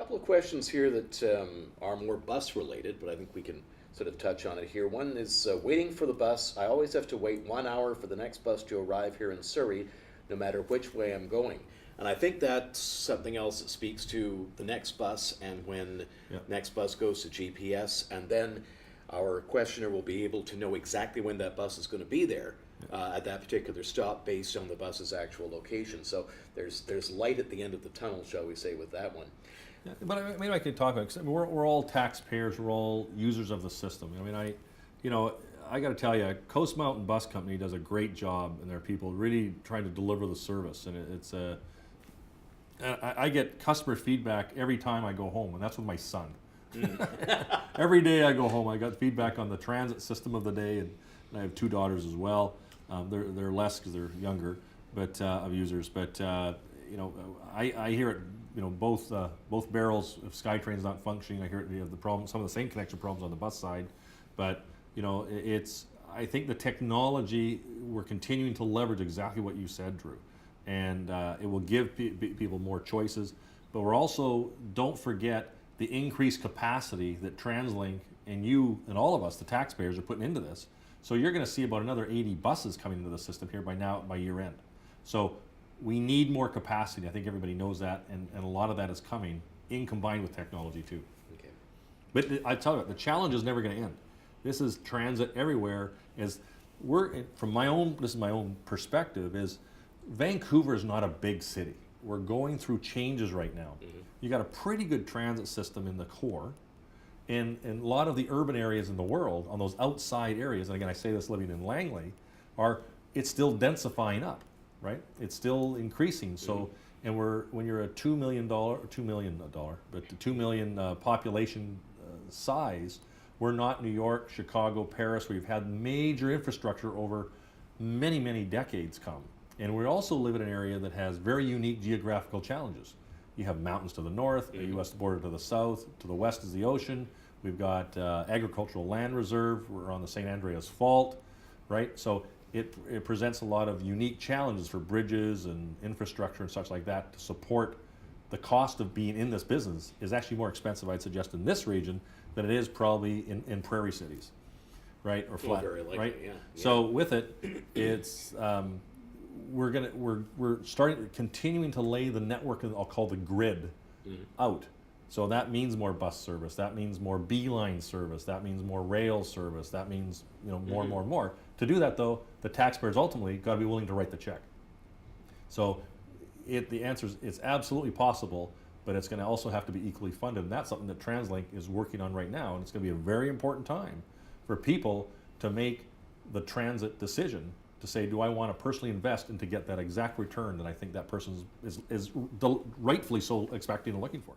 Couple of questions here that are more bus related, but I think we can sort of touch on it here. One is waiting for the bus. I always have to wait 1 hour for the next bus to arrive here in Surrey, no matter which way I'm going. And I think that's something else that speaks to the next bus and when Yep. next bus goes to GPS, and then our questioner will be able to know exactly when that bus is going to be there at that particular stop based on the bus's actual location. So there's light at the end of the tunnel, shall we say, with that one. Yeah, but maybe I could talk about, 'cause we're all taxpayers, we're all users of the system. I mean, I got to tell you, Coast Mountain Bus Company does a great job, and their people really trying to deliver the service. And it's a, I get customer feedback every time I go home, and that's with my son. Every day I go home, I got feedback on the transit system of the day, and I have two daughters as well. They're less because they're younger, but of users. But I hear it. Both barrels. If SkyTrain's not functioning, I hear it. The problem, some of the same connection problems on the bus side. But it's. I think the technology we're continuing to leverage exactly what you said, Drew, and it will give people more choices. But we're also, don't forget the increased capacity that TransLink and you and all of us, the taxpayers, are putting into this. So you're going to see about another 80 buses coming into the system here by year end. So we need more capacity. I think everybody knows that, and a lot of that is coming in combined with technology too. Okay. But I tell you, the challenge is never going to end. This is transit everywhere. This is my own perspective, is Vancouver is not a big city. We're going through changes right now. Mm-hmm. You got a pretty good transit system in the core, and a lot of the urban areas in the world, on those outside areas, and again I say this living in Langley, it's still densifying up, right? It's still increasing. So, and when you're a $2 million, but the 2 million population size, we're not New York, Chicago, Paris, where you've had major infrastructure over many, many decades come. And we also live in an area that has very unique geographical challenges. You have mountains to the north, a U.S. border to the south, to the west is the ocean. We've got agricultural land reserve. We're on the St. Andreas Fault, right? So it presents a lot of unique challenges for bridges and infrastructure and such like that to support. The cost of being in this business is actually more expensive, I'd suggest, in this region than it is probably in prairie cities, right? Or flat, very likely, right? yeah. So with it, it's we're continuing to lay the network, I'll call the grid, out. So that means more bus service. That means more beeline service. That means more rail service. That means more and more and more. To do that, though, the taxpayers ultimately got to be willing to write the check. So the answer is it's absolutely possible, but it's going to also have to be equally funded, and that's something that TransLink is working on right now, and it's going to be a very important time for people to make the transit decision to say, do I want to personally invest and to get that exact return that I think that person is rightfully so expecting and looking for.